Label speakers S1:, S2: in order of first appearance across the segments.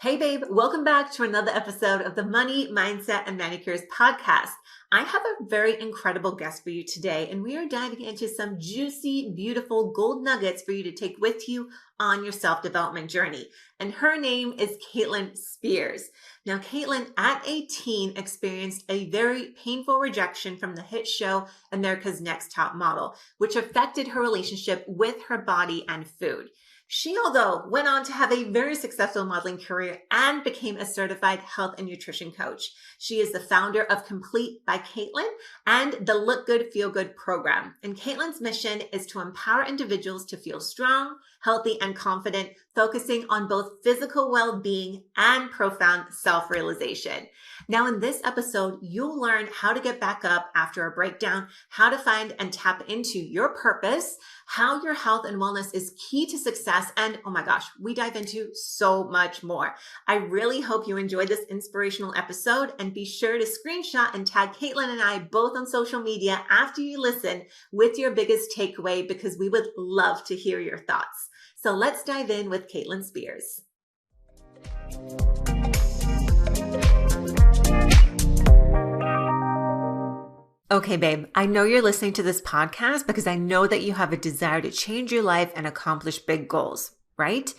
S1: Hey babe, welcome back to another episode of the Money, Mindset, and Manicures podcast. I have a very incredible guest for you today, and we are diving into some juicy, beautiful gold nuggets for you to take with you on your self-development journey. And her name is Caitlin Spears. Now, Caitlin, at 18, experienced a very painful rejection from the hit show America's Next Top Model, which affected her relationship with her body and food. She, although, went on to have a very successful modeling career and became a certified health and nutrition coach. She is the founder of Complete by Caitlin and the Look Good, Feel Good program. And Caitlin's mission is to empower individuals to feel strong, healthy, and confident, focusing on both physical well-being and profound self-realization. Now, in this episode, you'll learn how to get back up after a breakdown, how to find and tap into your purpose, how your health and wellness is key to success, and oh my gosh, we dive into so much more. I really hope you enjoyed this inspirational episode, and be sure to screenshot and tag Caitlin and I both on social media after you listen with your biggest takeaway, because we would love to hear your thoughts. So let's dive in with Caitlin Spears. Okay, babe, I know you're listening to this podcast because I know that you have a desire to change your life and accomplish big goals, right?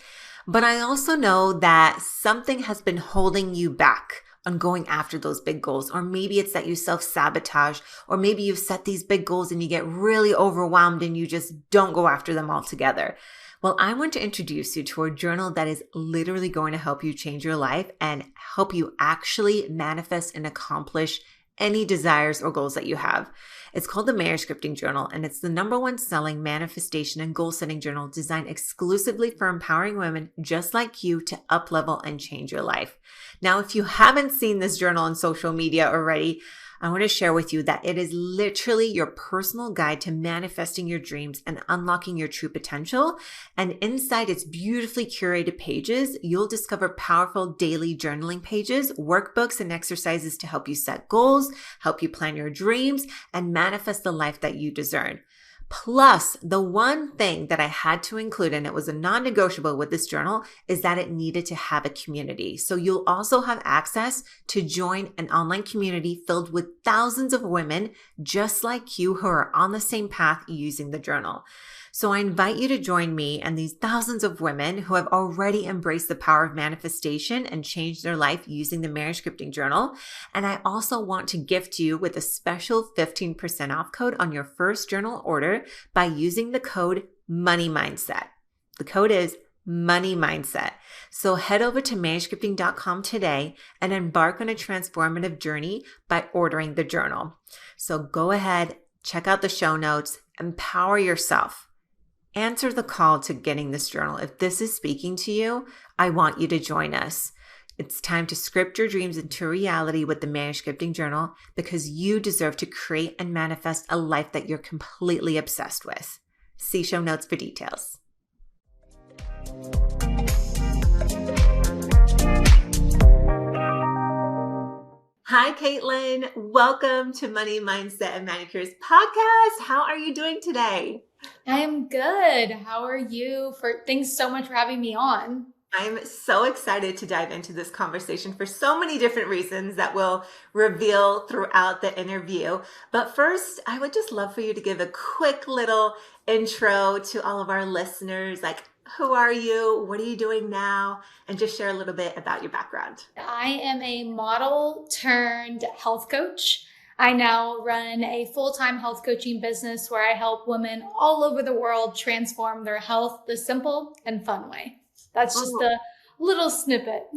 S1: But I also know that something has been holding you back on going after those big goals. Or maybe it's that you self-sabotage, or maybe you've set these big goals and you get really overwhelmed and you just don't go after them altogether. Well, I want to introduce you to a journal that is literally going to help you change your life and help you actually manifest and accomplish any desires or goals that you have. It's called the Marriage Scripting Journal, and it's the #1 selling manifestation and goal setting journal designed exclusively for empowering women just like you to up level and change your life. Now, if you haven't seen this journal on social media already, I want to share with you that it is literally your personal guide to manifesting your dreams and unlocking your true potential. And inside its beautifully curated pages, you'll discover powerful daily journaling pages, workbooks, and exercises to help you set goals, help you plan your dreams, and manifest the life that you deserve. Plus, the one thing that I had to include, and it was a non-negotiable with this journal, is that it needed to have a community. So you'll also have access to join an online community filled with thousands of women just like you who are on the same path using the journal. So I invite you to join me and these thousands of women who have already embraced the power of manifestation and changed their life using the Marriage Scripting Journal. And I also want to gift you with a special 15% off code on your first journal order by using the code Money Mindset. The code is Money Mindset. So head over to manuscripting.com today and embark on a transformative journey by ordering the journal. So go ahead, check out the show notes, empower yourself. Answer the call to getting this journal. If this is speaking to you, I want you to join us. It's time to script your dreams into reality with the Marriage Scripting Journal, because you deserve to create and manifest a life that you're completely obsessed with. See show notes for details. Hi, Caitlin. Welcome to Money, Mindset, and Manicures podcast. How are you doing today?
S2: I'm good. How are you? Thanks so much for having me on.
S1: I'm so excited to dive into this conversation for so many different reasons that we'll reveal throughout the interview. But first, I would just love for you to give a quick little intro to all of our listeners. Like, who are you? What are you doing now? And just share a little bit about your background.
S2: I am a model turned health coach. I now run a full-time health coaching business where I help women all over the world transform their health the simple and fun way. That's just a little snippet.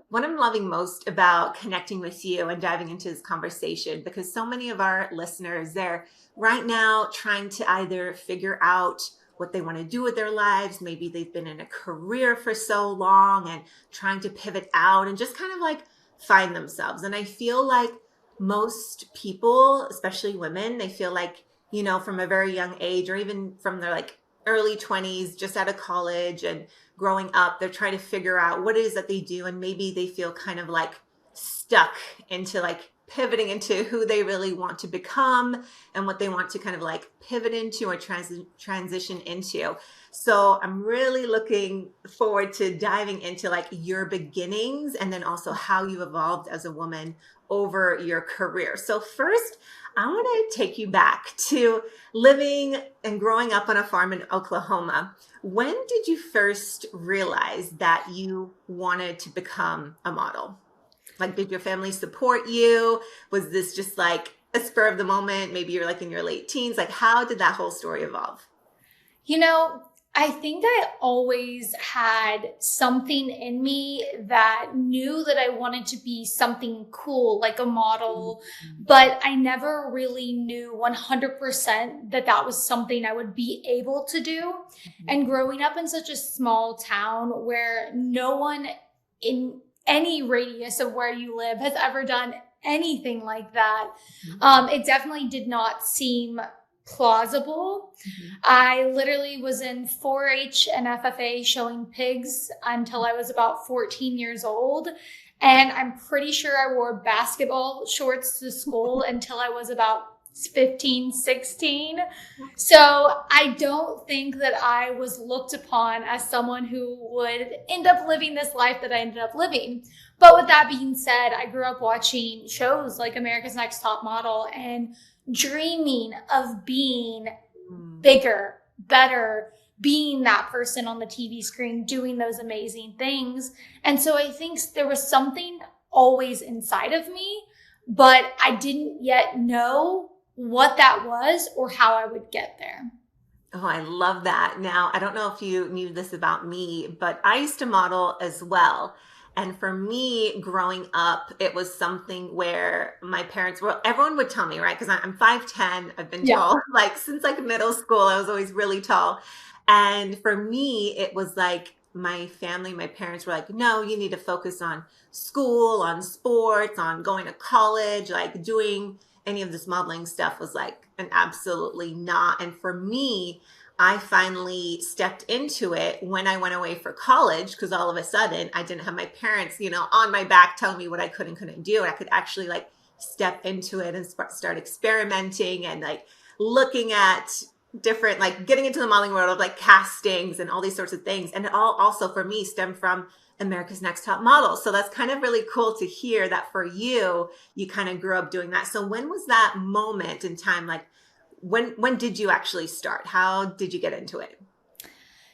S1: What I'm loving most about connecting with you and diving into this conversation, because so many of our listeners, they're right now trying to either figure out what they want to do with their lives. Maybe they've been in a career for so long and trying to pivot out and just kind of like find themselves. And I feel like most people, especially women, they feel like, you know, from a very young age or even from their like early 20s, just out of college and growing up, they're trying to figure out what it is that they do. And maybe they feel kind of like stuck into like pivoting into who they really want to become and what they want to kind of like pivot into or transition into. So I'm really looking forward to diving into like your beginnings and then also how you evolved as a woman over your career. So first, I want to take you back to living and growing up on a farm in Oklahoma. When did you first realize that you wanted to become a model? Like, did your family support you? Was this just like a spur of the moment? Maybe you're like in your late teens. Like, how did that whole story evolve?
S2: You know, I think I always had something in me that knew that I wanted to be something cool, like a model, but I never really knew 100% that that was something I would be able to do. And growing up in such a small town where no one in any radius of where you live has ever done anything like that, it definitely did not seem plausible. I literally was in 4-H and FFA showing pigs until I was about 14 years old. And I'm pretty sure I wore basketball shorts to school until I was about 15, 16. So I don't think that I was looked upon as someone who would end up living this life that I ended up living. But with that being said, I grew up watching shows like America's Next Top Model and dreaming of being bigger, better, being that person on the TV screen, doing those amazing things. And so I think there was something always inside of me, but I didn't yet know what that was or how I would get there.
S1: Oh, I love that. Now, I don't know if you knew this about me, but I used to model as well. And for me, growing up, it was something where my parents were, everyone would tell me, right? Because I'm 5'10". I've been
S2: Yeah.
S1: tall, like since like middle school, I was always really tall. And for me, it was like my family, my parents were like, no, you need to focus on school, on sports, on going to college, like doing any of this modeling stuff was like an absolutely not. And for me, I finally stepped into it when I went away for college because all of a sudden I didn't have my parents, on my back telling me what I could and couldn't do. I could actually like step into it and start experimenting and like looking at different, like getting into the modeling world of like castings and all these sorts of things. And it all also for me stemmed from America's Next Top Model. So that's kind of really cool to hear that for you, you kind of grew up doing that. So when was that moment in time? Like when did you actually start? How did you get into it?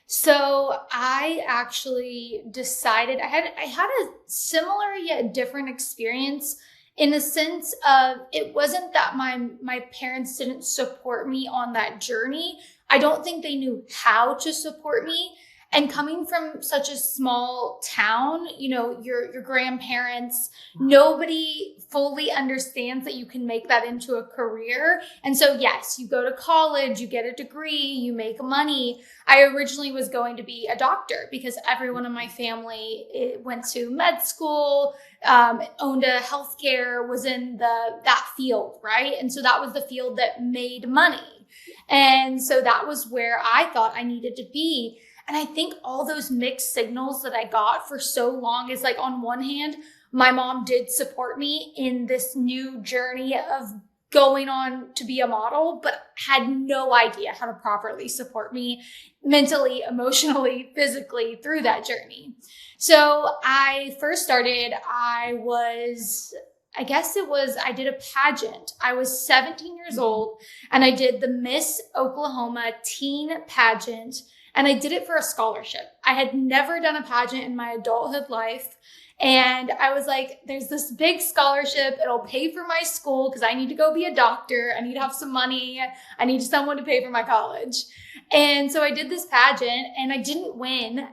S2: So I actually decided I had a similar yet different experience in the sense of it wasn't that my parents didn't support me on that journey. I don't think they knew how to support me. And coming from such a small town, your grandparents, nobody fully understands that you can make that into a career. And so, yes, you go to college, you get a degree, you make money. I originally was going to be a doctor because everyone in my family went to med school, owned a healthcare, was in that field, right? And so that was the field that made money. And so that was where I thought I needed to be. And I think all those mixed signals that I got for so long is like, on one hand, my mom did support me in this new journey of going on to be a model, but had no idea how to properly support me mentally, emotionally, physically through that journey. So I first started, I did a pageant. I was 17 years old and I did the Miss Oklahoma teen pageant. And I did it for a scholarship. I had never done a pageant in my adulthood life. And I was like, there's this big scholarship. It'll pay for my school because I need to go be a doctor. I need to have some money. I need someone to pay for my college. And so I did this pageant and I didn't win.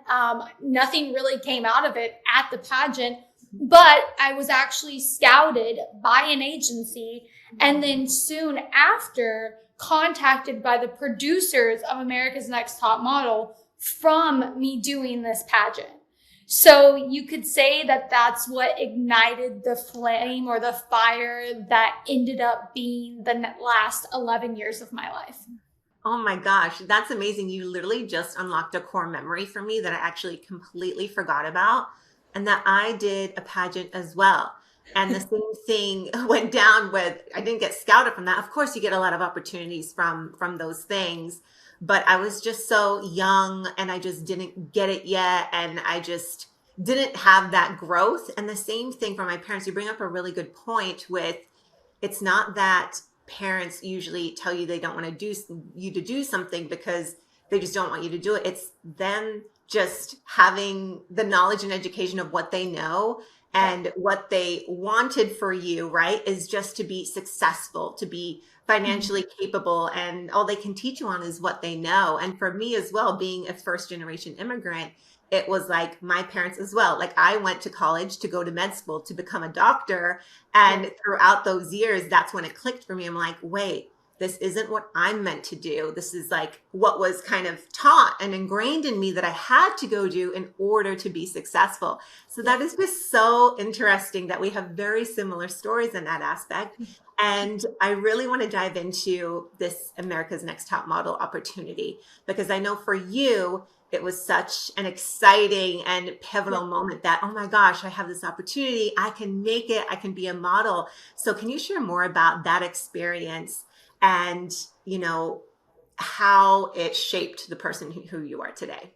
S2: Nothing really came out of it at the pageant, but I was actually scouted by an agency. And then soon after, contacted by the producers of America's Next Top Model from me doing this pageant. So you could say that that's what ignited the flame or the fire that ended up being the last 11 years of my life.
S1: Oh my gosh, that's amazing. You literally just unlocked a core memory for me that I actually completely forgot about, and that I did a pageant as well. And the same thing went down with, I didn't get scouted from that. Of course, you get a lot of opportunities from those things, but I was just so young and I just didn't get it yet. And I just didn't have that growth. And the same thing for my parents. You bring up a really good point with, it's not that parents usually tell you they don't want to do you to do something because they just don't want you to do it. It's them just having the knowledge and education of what they know,
S2: Yeah.
S1: and what they wanted for you, right, is just to be successful, to be
S2: Mhm.
S1: financially capable, and all they can teach you on is what they know. And for me as well, being a first generation immigrant, it was like my parents as well. Like I went to college to go to med school to become a doctor,
S2: Yeah.
S1: and throughout those years, that's when it clicked for me. I'm like, wait, this isn't what I'm meant to do. This is like what was kind of taught and ingrained in me that I had to go do in order to be successful. So
S2: Yeah.
S1: that is just so interesting that we have very similar stories in that aspect. And I really want to dive into this America's Next Top Model opportunity, because I know for you, it was such an exciting and
S2: Yeah.
S1: pivotal moment that, oh my gosh, I have this opportunity. I can make it. I can be a model. So can you share more about that experience and, you know, how it shaped the person who you are today?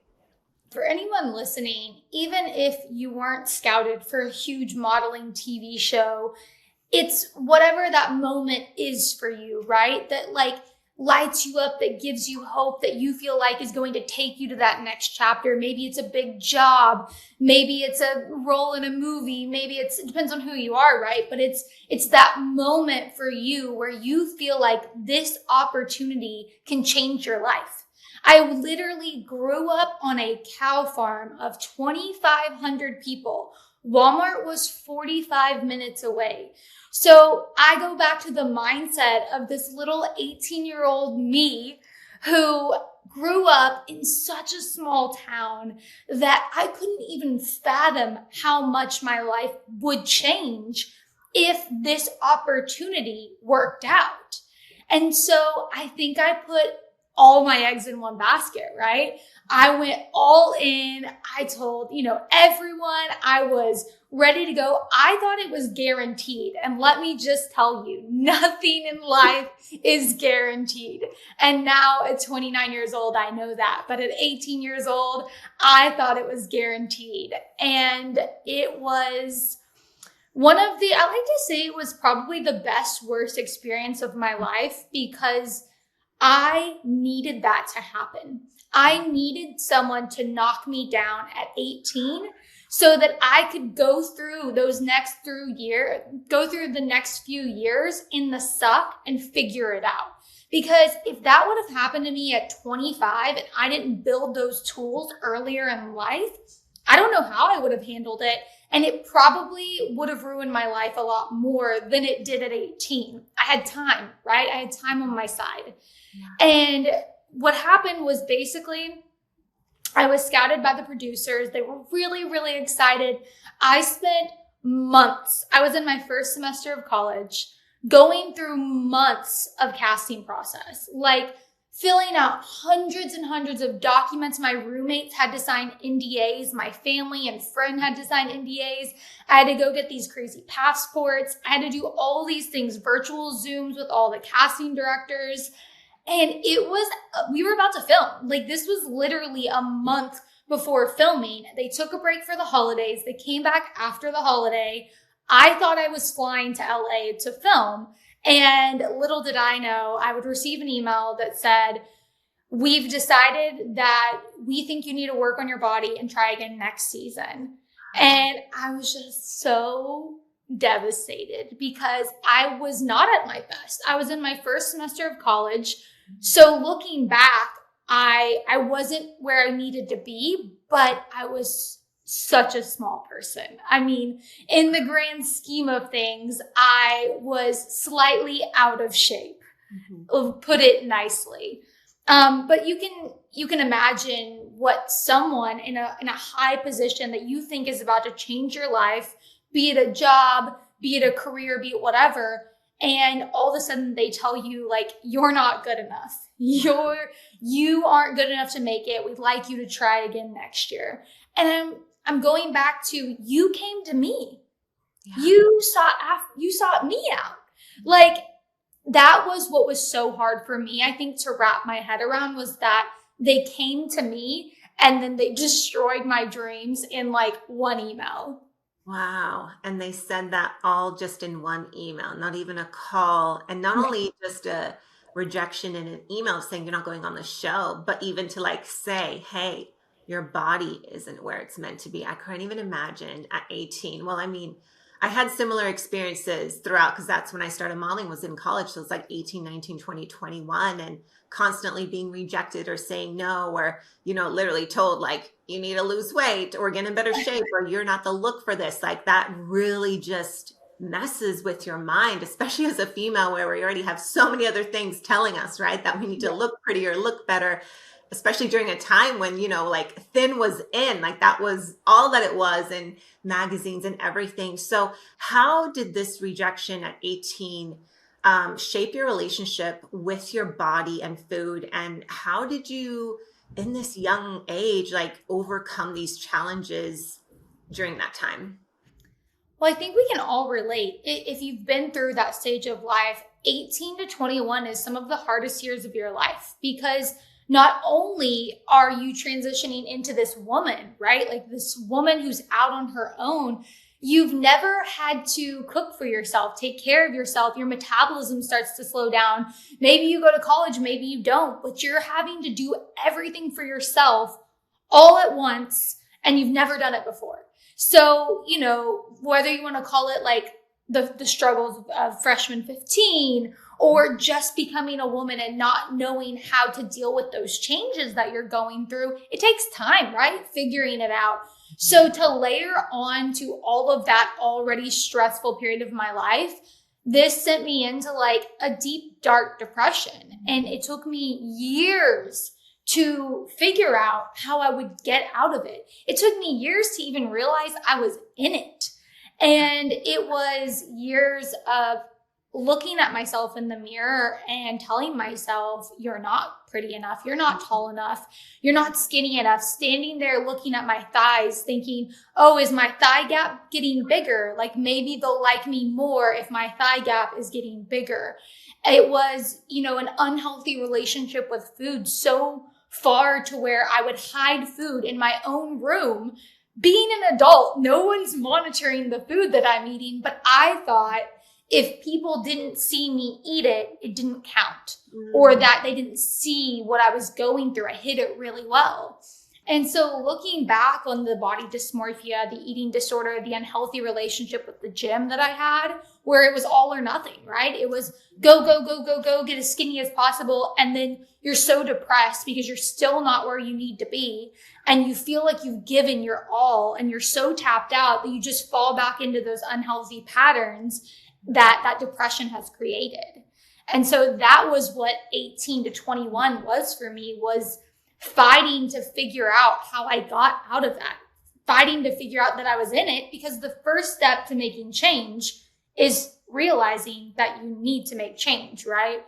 S2: For anyone listening, even if you weren't scouted for a huge modeling TV show, it's whatever that moment is for you, right? That like lights you up, that gives you hope, that you feel like is going to take you to that next chapter. Maybe it's a big job. Maybe it's a role in a movie. Maybe it depends on who you are, right? But it's that moment for you where you feel like this opportunity can change your life. I literally grew up on a cow farm of 2,500 people. Walmart was 45 minutes away. So I go back to the mindset of this little 18-year-old me who grew up in such a small town that I couldn't even fathom how much my life would change if this opportunity worked out. And so I think I put all my eggs in one basket, right? I went all in. I told, everyone I was ready to go. I thought it was guaranteed. And let me just tell you, nothing in life is guaranteed. And now at 29 years old, I know that. But at 18 years old, I thought it was guaranteed. And it was I like to say it was probably the best, worst experience of my life, because I needed that to happen. I needed someone to knock me down at 18 so that I could go through the next few years in the suck and figure it out. Because if that would have happened to me at 25 and I didn't build those tools earlier in life, I don't know how I would have handled it. And it probably would have ruined my life a lot more than it did at 18. I had time, right? I had time on my side. And what happened was basically I was scouted by the producers. They were really, really excited. I spent months. I was in my first semester of college going through months of casting process, like filling out hundreds and hundreds of documents. My roommates had to sign NDAs. My family and friend had to sign NDAs. I had to go get these crazy passports. I had to do all these things, virtual Zooms with all the casting directors. And we were about to film. Like, this was literally a month before filming. They took a break for the holidays. They came back after the holiday. I thought I was flying to LA to film. And little did I know, I would receive an email that said, "We've decided that we think you need to work on your body and try again next season." And I was just so devastated because I was not at my best. I was in my first semester of college. So looking back, I wasn't where I needed to be, but I was such a small person. I mean, in the grand scheme of things, I was slightly out of shape, put it nicely. But you can imagine what someone in a high position that you think is about to change your life, be it a job, be it a career, be it whatever, and all of a sudden they tell you like, "You're not good enough. You aren't good enough to make it. We'd like you to try again next year." And I'm going back to, you came to me.
S1: Yeah.
S2: You sought me out. Like, that was what was so hard for me, I think, to wrap my head around, was that they came to me and then they destroyed my dreams in like one email.
S1: Wow. And they said that all just in one email, not even a call. And not only just a rejection in an email saying you're not going on the show, but even to like say, hey, your body isn't where it's meant to be. I couldn't even imagine at 18. Well, I mean, I had similar experiences throughout because that's when I started modeling, was in college. So it's like 18, 19, 20, 21, and constantly being rejected or saying no, or literally told like you need to lose weight or get in better shape or you're not the look for this. Like that really just messes with your mind, especially as a female where we already have so many other things telling us, right? That we need to
S2: Yeah.
S1: look prettier, look better, especially during a time when, like thin was in, like that was all that it was in magazines and everything. So how did this rejection at 18 shape your relationship with your body and food? And how did you, in this young age, like overcome these challenges during that time?
S2: Well, I think we can all relate. If you've been through that stage of life, 18 to 21 is some of the hardest years of your life, because not only are you transitioning into this woman, right? Like this woman who's out on her own. You've never had to cook for yourself, take care of yourself. Your metabolism starts to slow down. Maybe you go to college, maybe you don't, but you're having to do everything for yourself all at once, and you've never done it before. So, whether you want to call it like the struggles of freshman 15, or just becoming a woman and not knowing how to deal with those changes that you're going through, it takes time, right? Figuring it out. So to layer on to all of that already stressful period of my life, this sent me into like a deep, dark depression. And it took me years to figure out how I would get out of it. It took me years to even realize I was in it. And it was years of looking at myself in the mirror and telling myself, you're not pretty enough. You're not tall enough. You're not skinny enough. Standing there looking at my thighs thinking, oh, is my thigh gap getting bigger? Like maybe they'll like me more if my thigh gap is getting bigger. It was, an unhealthy relationship with food, so far to where I would hide food in my own room. Being an adult, no one's monitoring the food that I'm eating, but I thought if people didn't see me eat it, it didn't count, or that they didn't see what I was going through. I hid it really well. And so looking back on the body dysmorphia, the eating disorder, the unhealthy relationship with the gym that I had, where it was all or nothing, right? It was go, go, go, go, go, get as skinny as possible. And then you're so depressed because you're still not where you need to be. And you feel like you've given your all and you're so tapped out that you just fall back into those unhealthy patterns that depression has created. And so that was what 18 to 21 was for me, was fighting to figure out how I got out of that, fighting to figure out that I was in it, because the first step to making change is realizing that you need to make change, right?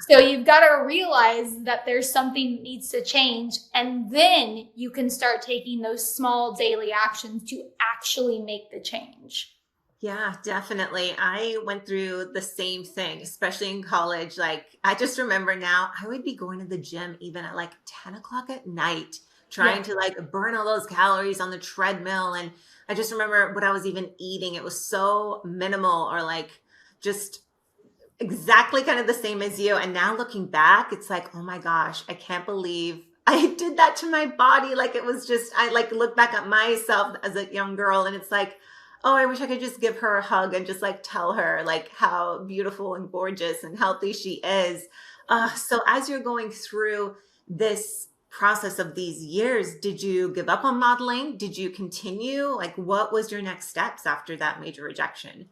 S2: So you've got to realize that there's something that needs to change, and then you can start taking those small daily actions to actually make the change.
S1: Yeah, definitely. I went through the same thing, especially in college. Like, I just remember now, I would be going to the gym even at like 10 o'clock at night, trying
S2: Yeah.
S1: to like burn all those calories on the treadmill. And I just remember what I was even eating. It was so minimal, or like just exactly kind of the same as you. And now looking back, it's like, oh my gosh, I can't believe I did that to my body. Like, it was just, I like look back at myself as a young girl, and it's like, oh, I wish I could just give her a hug and just like tell her like how beautiful and gorgeous and healthy she is. So as you're going through this process of these years, did you give up on modeling? Did you continue? Like, what was your next steps after that major rejection?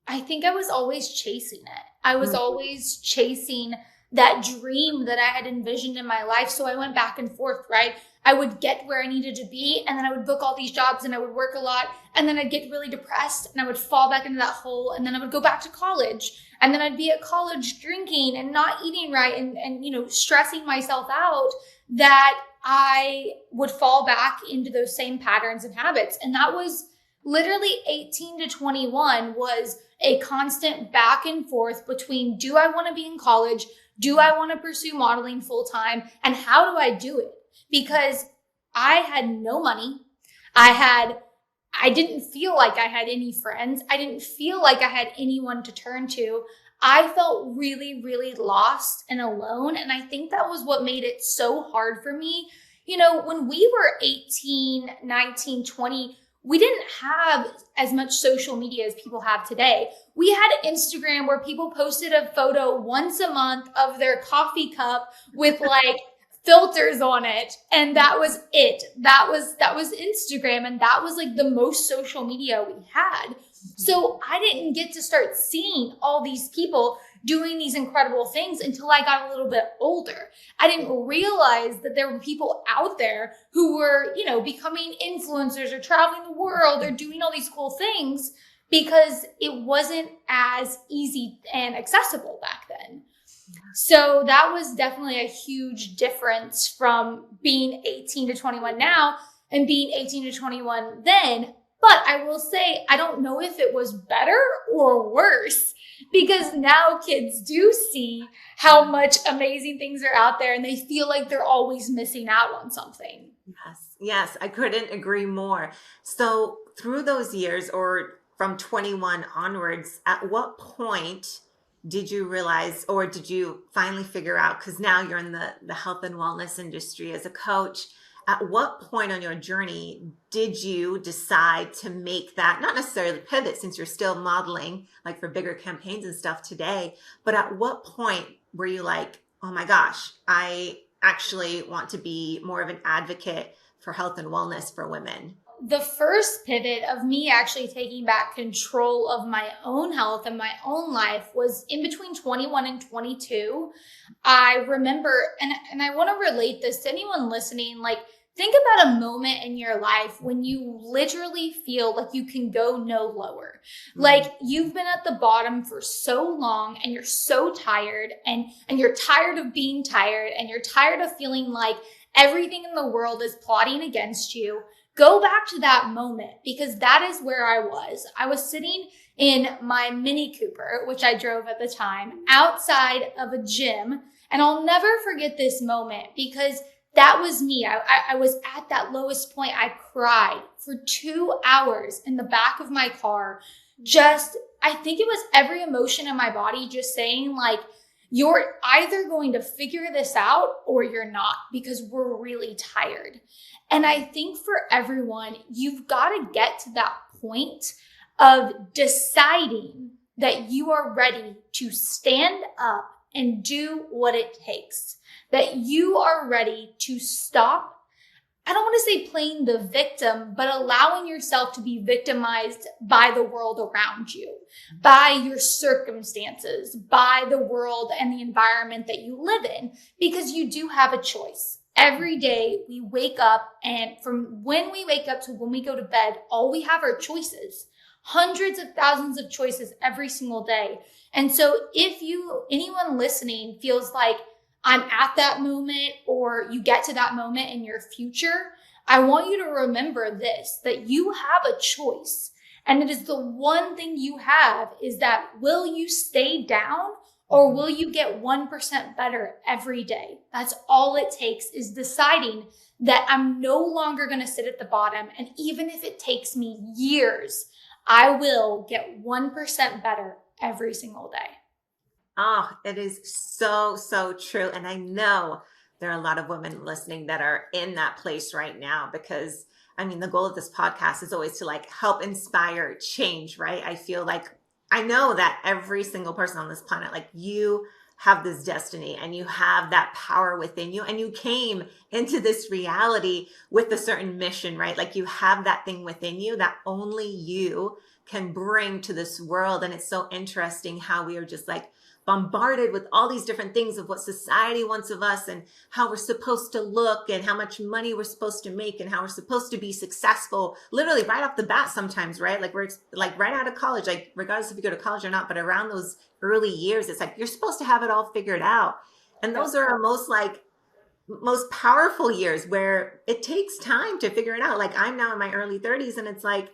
S2: I think I was always chasing it. I was
S1: Mm.
S2: always chasing that dream that I had envisioned in my life. So I went back and forth, right? I would get where I needed to be, and then I would book all these jobs and I would work a lot, and then I'd get really depressed and I would fall back into that hole, and then I would go back to college, and then I'd be at college drinking and not eating right, and stressing myself out, that I would fall back into those same patterns and habits. And that was Literally 18 to 21 was a constant back and forth between, do I want to be in college? Do I want to pursue modeling full time? And how do I do it? Because I had no money. I didn't feel like I had any friends. I didn't feel like I had anyone to turn to. I felt really, really lost and alone. And I think that was what made it so hard for me. You know, when we were 18, 19, 20, we didn't have as much social media as people have today. We had Instagram where people posted a photo once a month of their coffee cup with like filters on it. And that was it. That was Instagram. And that was like the most social media we had. So I didn't get to start seeing all these people doing these incredible things until I got a little bit older. I didn't realize that there were people out there who were, you know, becoming influencers or traveling the world or doing all these cool things because it wasn't as easy and accessible back then. So that was definitely a huge difference from being 18 to 21 now and being 18 to 21 then. But I will say, I don't know if it was better or worse because now kids do see how much amazing things are out there and they feel like they're always missing out on something.
S1: Yes, I couldn't agree more. So through those years or from 21 onwards, at what point did you realize or did you finally figure out, because now you're in the health and wellness industry as a coach, at what point on your journey did you decide to make that, not necessarily pivot since you're still modeling like for bigger campaigns and stuff today, but at what point were you like, oh my gosh, I actually want to be more of an advocate for health and wellness for women?
S2: The first pivot of me actually taking back control of my own health and my own life was in between 21 and 22. I remember, and I want to relate this to anyone listening, like think about a moment in your life when you literally feel like you can go no lower. Like you've been at the bottom for so long and you're so tired and you're tired of being tired and you're tired of feeling like everything in the world is plotting against you. Go back to that moment because that is where I was. I was sitting in my Mini Cooper, which I drove at the time, outside of a gym. And I'll never forget this moment because that was me. I was at that lowest point. I cried for 2 hours in the back of my car. I think it was every emotion in my body just saying like, you're either going to figure this out or you're not because we're really tired. And I think for everyone, you've got to get to that point of deciding that you are ready to stand up and do what it takes, that you are ready to stop. I don't want to say playing the victim, but allowing yourself to be victimized by the world around you, by your circumstances, by the world and the environment that you live in, because you do have a choice. Every day we wake up, and from when we wake up to when we go to bed, all we have are choices. Hundreds of thousands of choices every single day. And so if anyone listening feels like I'm at that moment or you get to that moment in your future, I want you to remember this, that you have a choice. And it is the one thing you have is that will you stay down or will you get 1% better every day? That's all it takes is deciding that I'm no longer going to sit at the bottom. And even if it takes me years, I will get 1% better every single day.
S1: Oh, it is so, so true. And I know there are a lot of women listening that are in that place right now because I mean, the goal of this podcast is always to like help inspire change, right? I feel like I know that every single person on this planet, like you have this destiny and you have that power within you and you came into this reality with a certain mission, right? Like you have that thing within you that only you can bring to this world. And it's so interesting how we are just like bombarded with all these different things of what society wants of us and how we're supposed to look and how much money we're supposed to make and how we're supposed to be successful, literally right off the bat sometimes, right? Like we're like right out of college, like regardless if you go to college or not, but around those early years, it's like you're supposed to have it all figured out. And those are our most powerful years where it takes time to figure it out. Like I'm now in my early 30s and it's like,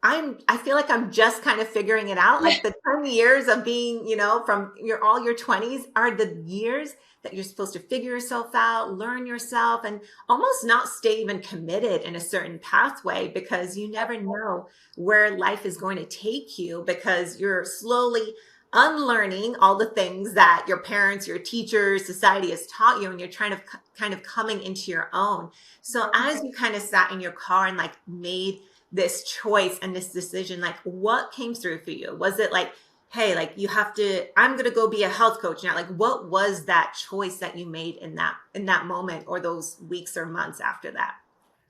S1: I feel like I'm just kind of figuring it out. Like the 10 years of being, from all your 20s are the years that you're supposed to figure yourself out, learn yourself, and almost not stay even committed in a certain pathway, because you never know where life is going to take you, because you're slowly unlearning all the things that your parents, your teachers, society has taught you, and you're trying to kind of coming into your own. So as you kind of sat in your car and like made this choice and this decision, like what came through for you? Was it like, hey, like I'm going to go be a health coach now? Like what was that choice that you made in that moment, or those weeks or months after that?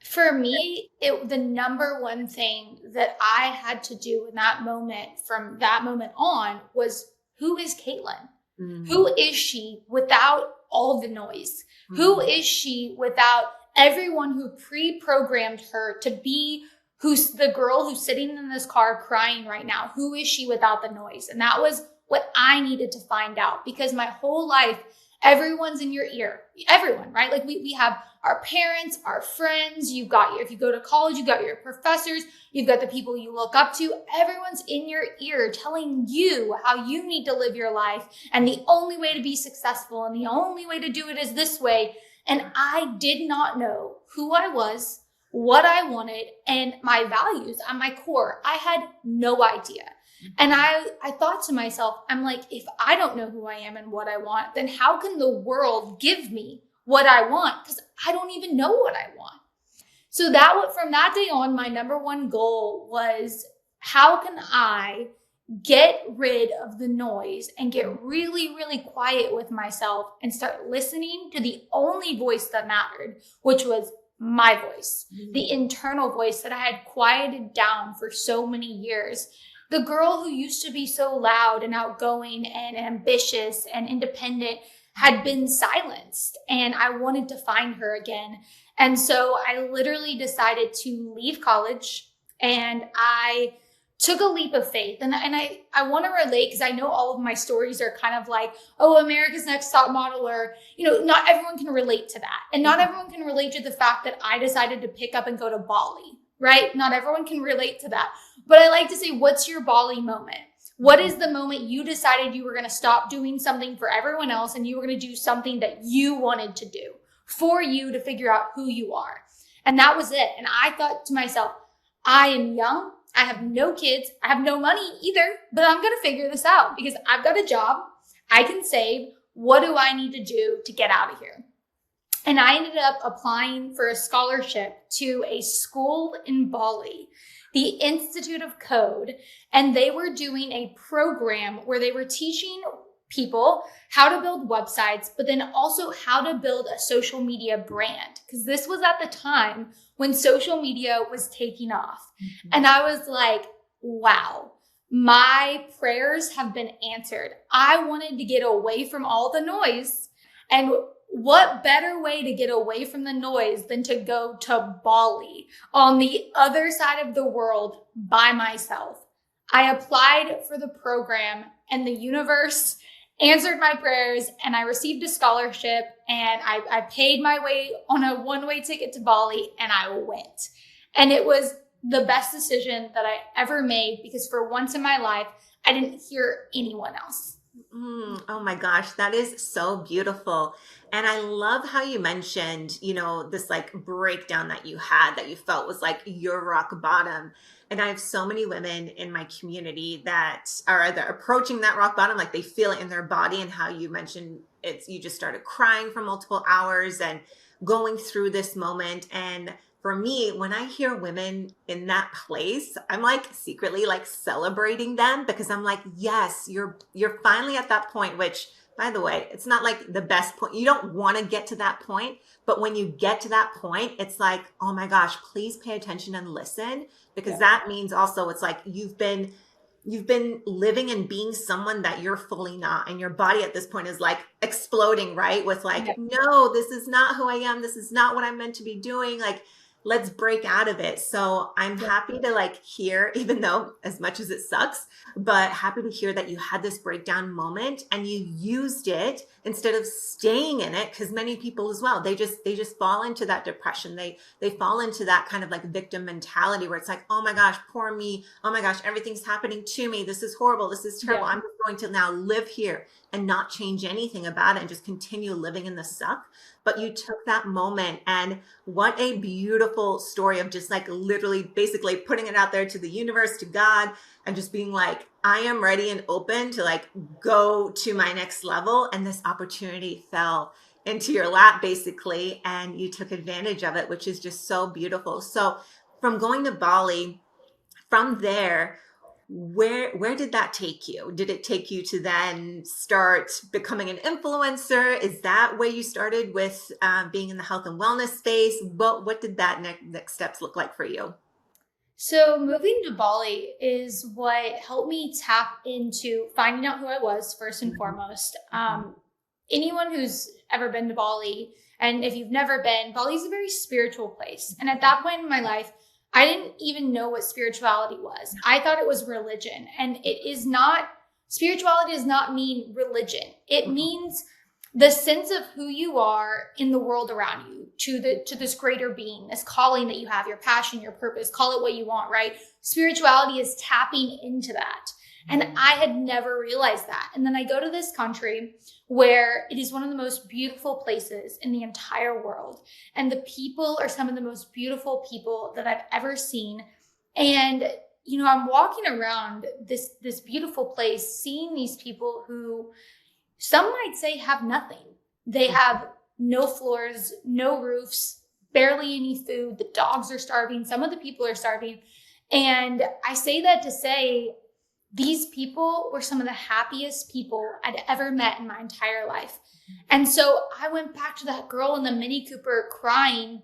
S2: For me, the number one thing that I had to do in that moment, from that moment on, was, who is Caitlin? Who is she without all the noise? Who is she without everyone who pre-programmed her to be who's the girl who's sitting in this car crying right now? Who is she without the noise? And that was what I needed to find out, because my whole life, everyone's in your ear. Everyone, right? Like we have our parents, our friends, if you go to college, you've got your professors, you've got the people you look up to. Everyone's in your ear telling you how you need to live your life, and the only way to be successful and the only way to do it is this way. And I did not know who I was, what I wanted, and my values at my core. I had no idea. And I thought to myself, I'm like, if I don't know who I am and what I want, then how can the world give me what I want? Because I don't even know what I want. So from that day on, my number one goal was, how can I get rid of the noise and get really, really quiet with myself and start listening to the only voice that mattered, which was my voice, the internal voice that I had quieted down for so many years. The girl who used to be so loud and outgoing and ambitious and independent had been silenced, and I wanted to find her again. And so I literally decided to leave college, and I took a leap of faith. And I want to relate, because I know all of my stories are kind of like, oh, America's Next Top Model, or, not everyone can relate to that. And not everyone can relate to the fact that I decided to pick up and go to Bali, right? Not everyone can relate to that. But I like to say, what's your Bali moment? What is the moment you decided you were going to stop doing something for everyone else and you were going to do something that you wanted to do for you to figure out who you are? And that was it. And I thought to myself, I am young. I have no kids. I have no money either, but I'm going to figure this out because I've got a job. I can save. What do I need to do to get out of here? And I ended up applying for a scholarship to a school in Bali, the Institute of Code. And they were doing a program where they were teaching people how to build websites, but then also how to build a social media brand. Because this was at the time when social media was taking off. Mm-hmm. And I was like, wow, my prayers have been answered. I wanted to get away from all the noise. And what better way to get away from the noise than to go to Bali on the other side of the world by myself? I applied for the program and the universe answered my prayers and I received a scholarship and I paid my way on a one-way ticket to Bali and I went. And it was the best decision that I ever made because for once in my life, I didn't hear anyone else.
S1: Oh my gosh, that is so beautiful. And I love how you mentioned, this like breakdown that you had that you felt was like your rock bottom. And I have so many women in my community that are either approaching that rock bottom, like they feel it in their body, and how you mentioned you just started crying for multiple hours and going through this moment. And for me, when I hear women in that place, I'm like secretly like celebrating them because I'm like, yes, you're finally at that point, which by the way, it's not like the best point. You don't want to get to that point, but when you get to that point, it's like, oh my gosh, please pay attention and listen, because that means also it's like you've been living and being someone that you're fully not. And your body at this point is like exploding, right? With like, no, this is not who I am. This is not what I'm meant to be doing. Like, let's break out of it. So I'm happy to like hear, even though as much as it sucks, but happy to hear that you had this breakdown moment and you used it instead of staying in it, because many people as well, they just fall into that depression. They fall into that kind of like victim mentality where it's like, oh my gosh, poor me. Oh my gosh, everything's happening to me. This is horrible. This is terrible.
S2: Yeah.
S1: I'm just going to now live here and not change anything about it and just continue living in the suck. But you took that moment, and what a beautiful story of just like literally basically putting it out there to the universe, to God, and just being like, I am ready and open to like go to my next level. And this opportunity fell into your lap basically, and you took advantage of it, which is just so beautiful. So from going to Bali, from there, where did that take you? Did it take you to then start becoming an influencer? Is that where you started with being in the health and wellness space? What did that next steps look like for you?
S2: So moving to Bali is what helped me tap into finding out who I was first and
S1: Mhm.
S2: foremost.
S1: Mhm.
S2: Anyone who's ever been to Bali, and if you've never been, Bali is a very spiritual place. And at that point in my life, I didn't even know what spirituality was. I thought it was religion, and it is not. Spirituality does not mean religion. It
S1: Mhm.
S2: means the sense of who you are in the world around you, to this greater being, this calling that you have, your passion, your purpose, call it what you want, right? Spirituality is tapping into that. And I had never realized that. And then I go to this country where it is one of the most beautiful places in the entire world. And the people are some of the most beautiful people that I've ever seen. And, I'm walking around this beautiful place, seeing these people who some might say have nothing. They have no floors, no roofs, barely any food. The dogs are starving. Some of the people are starving. And I say that to say these people were some of the happiest people I'd ever met in my entire life. And so I went back to that girl in the Mini Cooper crying,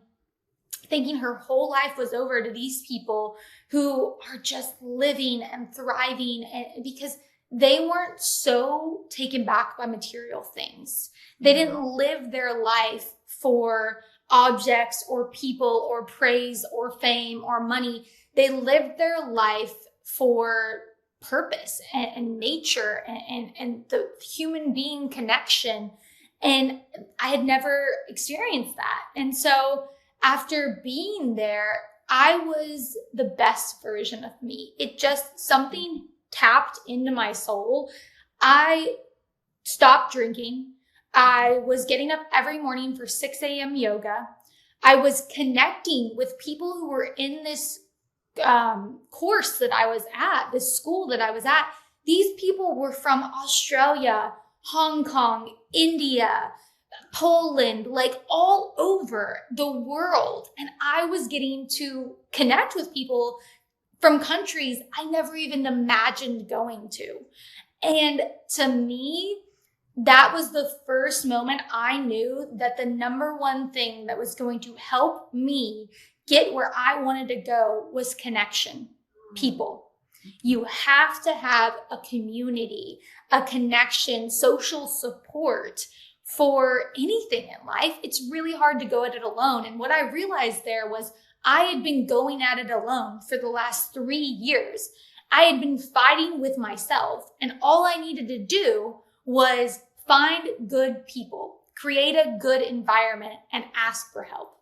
S2: thinking her whole life was over, to these people who are just living and thriving, and because they weren't so taken back by material things. They didn't live their life for objects or people or praise or fame or money. They lived their life for purpose and nature and the human being connection. And I had never experienced that. And so after being there, I was the best version of me. It just, something tapped into my soul. I stopped drinking. I was getting up every morning for 6 a.m. yoga. I was connecting with people who were in this course that I was at, this school that I was at. These people were from Australia, Hong Kong, India, Poland, like all over the world. And I was getting to connect with people from countries I never even imagined going to. And to me, that was the first moment I knew that the number one thing that was going to help me get where I wanted to go was connection, people. You have to have a community, a connection, social support for anything in life. It's really hard to go at it alone. And what I realized there was I had been going at it alone for the last 3 years. I had been fighting with myself, and all I needed to do was find good people, create a good environment, and ask for help.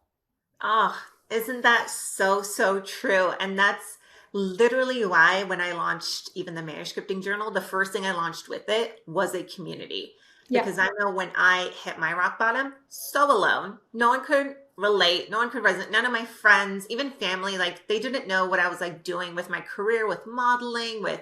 S1: Oh, isn't that so, so true? And that's literally why when I launched even the manuscripting journal, the first thing I launched with it was a community.
S2: Yeah.
S1: Because I know when I hit my rock bottom, so alone, no one could relate, no one could resonate, none of my friends, even family, like they didn't know what I was like doing with my career, with modeling, with,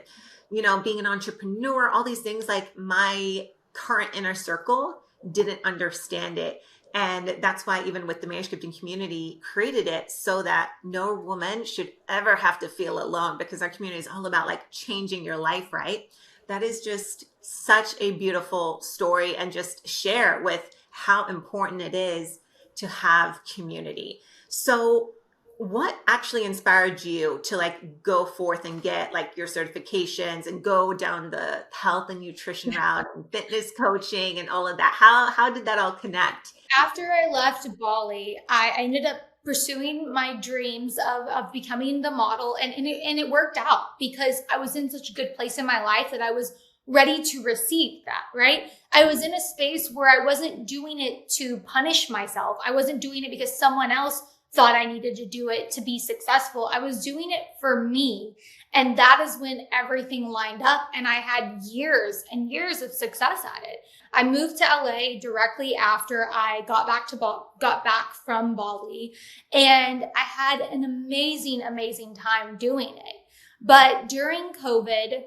S1: being an entrepreneur, all these things. Like my current inner circle didn't understand it. And that's why even with the manuscripting community, created it so that no woman should ever have to feel alone, because our community is all about like changing your life, right? That is just such a beautiful story, and just share with how important it is to have community. So what actually inspired you to like go forth and get like your certifications and go down the health and nutrition route and fitness coaching and all of that? How did that all connect?
S2: After I left Bali, I ended up pursuing my dreams of becoming the model. And it worked out because I was in such a good place in my life that I was ready to receive that, right? I was in a space where I wasn't doing it to punish myself. I wasn't doing it because someone else thought I needed to do it to be successful. I was doing it for me. And that is when everything lined up and I had years and years of success at it. I moved to LA directly after I got back from Bali, and I had an amazing, amazing time doing it. But during COVID,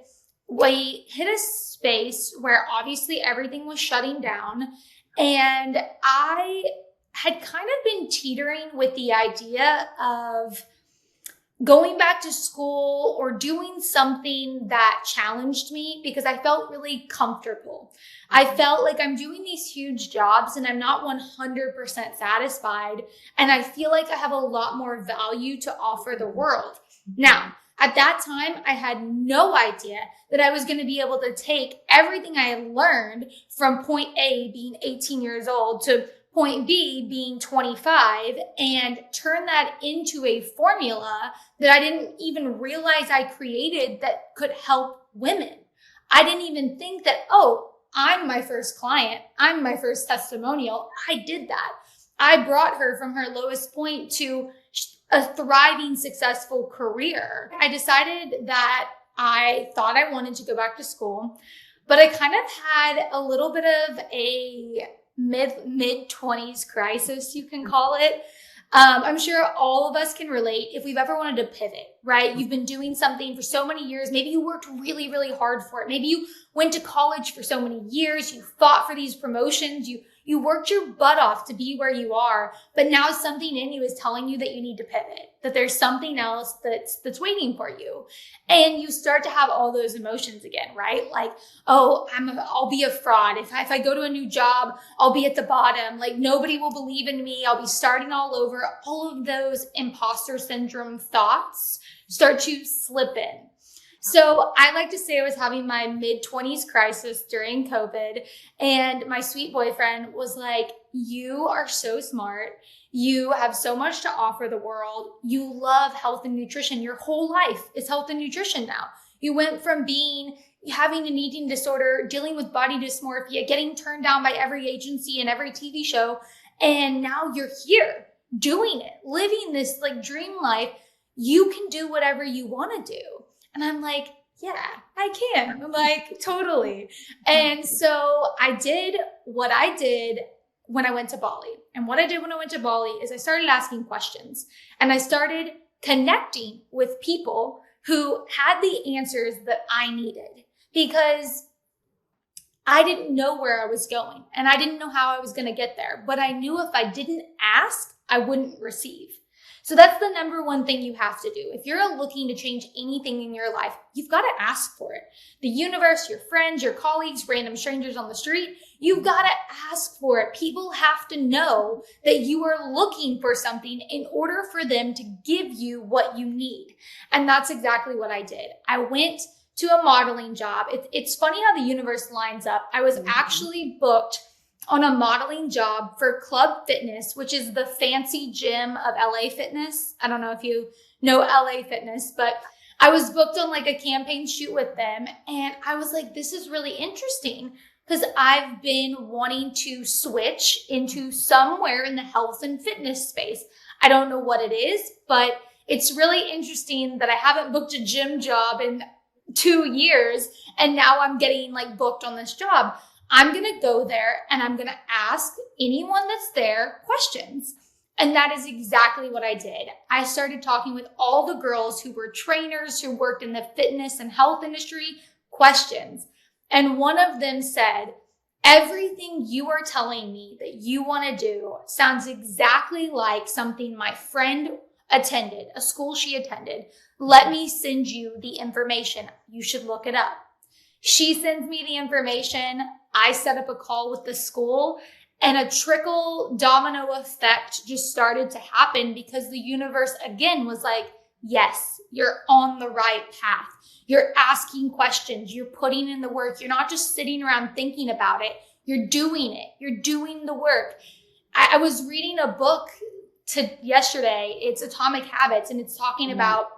S2: we hit a space where obviously everything was shutting down, and I had kind of been teetering with the idea of going back to school or doing something that challenged me because I felt really comfortable. I felt like I'm doing these huge jobs and I'm not 100% satisfied. And I feel like I have a lot more value to offer the world. Now, at that time, I had no idea that I was going to be able to take everything I had learned from point A, being 18 years old, to point B, being 25, and turn that into a formula that I didn't even realize I created that could help women. I didn't even think that, oh, I'm my first client. I'm my first testimonial. I did that. I brought her from her lowest point to a thriving, successful career. I decided that I thought I wanted to go back to school, but I kind of had a little bit of a mid-20s crisis, you can call it. I'm sure all of us can relate if we've ever wanted to pivot, right? You've been doing something for so many years. Maybe you worked really, really hard for it. Maybe you went to college for so many years. You fought for these promotions. You worked your butt off to be where you are, but now something in you is telling you that you need to pivot, that there's something else that's waiting for you. And you start to have all those emotions again, right? Like, oh, I'll be a fraud. If I go to a new job, I'll be at the bottom. Like, nobody will believe in me. I'll be starting all over. All of those imposter syndrome thoughts start to slip in. So I like to say I was having my mid-20s crisis during COVID, and my sweet boyfriend was like, you are so smart. You have so much to offer the world. You love health and nutrition. Your whole life is health and nutrition now. You went from having an eating disorder, dealing with body dysmorphia, getting turned down by every agency and every TV show, and now you're here doing it, living this like dream life. You can do whatever you want to do. And I'm like, yeah, I can. I'm like, totally. And so I did what I did when I went to Bali. And what I did when I went to Bali is I started asking questions, and I started connecting with people who had the answers that I needed, because I didn't know where I was going and I didn't know how I was going to get there. But I knew if I didn't ask, I wouldn't receive. So that's the number one thing you have to do. If you're looking to change anything in your life, you've got to ask for it. The universe, your friends, your colleagues, random strangers on the street, you've got to ask for it. People have to know that you are looking for something in order for them to give you what you need. And that's exactly what I did. I went to a modeling job. It's funny how the universe lines up. I was actually booked on a modeling job for Club Fitness, which is the fancy gym of LA Fitness. I don't know if you know LA Fitness, but I was booked on like a campaign shoot with them. And I was like, this is really interesting because I've been wanting to switch into somewhere in the health and fitness space. I don't know what it is, but it's really interesting that I haven't booked a gym job in 2 years. And now I'm getting like booked on this job. I'm going to go there and I'm going to ask anyone that's there questions. And that is exactly what I did. I started talking with all the girls who were trainers, who worked in the fitness and health industry, questions. And one of them said, everything you are telling me that you want to do sounds exactly like something my friend attended, a school she attended. Let me send you the information. You should look it up. She sends me the information. I set up a call with the school, and a trickle domino effect just started to happen because the universe again was like, yes, you're on the right path. You're asking questions. You're putting in the work. You're not just sitting around thinking about it. You're doing it. You're doing the work. I was reading a book yesterday. It's Atomic Habits, and it's talking about,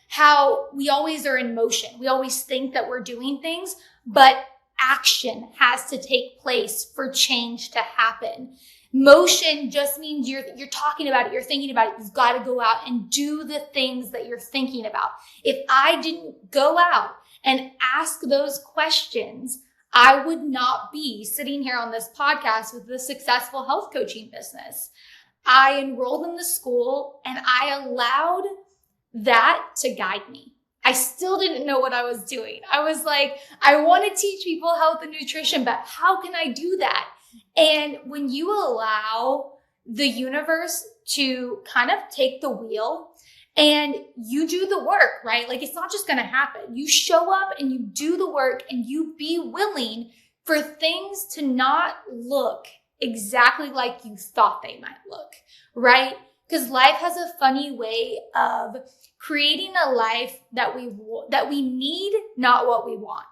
S2: how we always are in motion. We always think that we're doing things, but action has to take place for change to happen. Motion just means you're talking about it, you're thinking about it. You've got to go out and do the things that you're thinking about. If I didn't go out and ask those questions, I would not be sitting here on this podcast with a successful health coaching business. I enrolled in the school and I allowed that to guide me. I still didn't know what I was doing. I was like, I want to teach people health and nutrition, but how can I do that? And when you allow the universe to kind of take the wheel and you do the work, right? Like, it's not just going to happen. You show up and you do the work and you be willing for things to not look exactly like you thought they might look, right? Because life has a funny way of creating a life that we need, not what we want.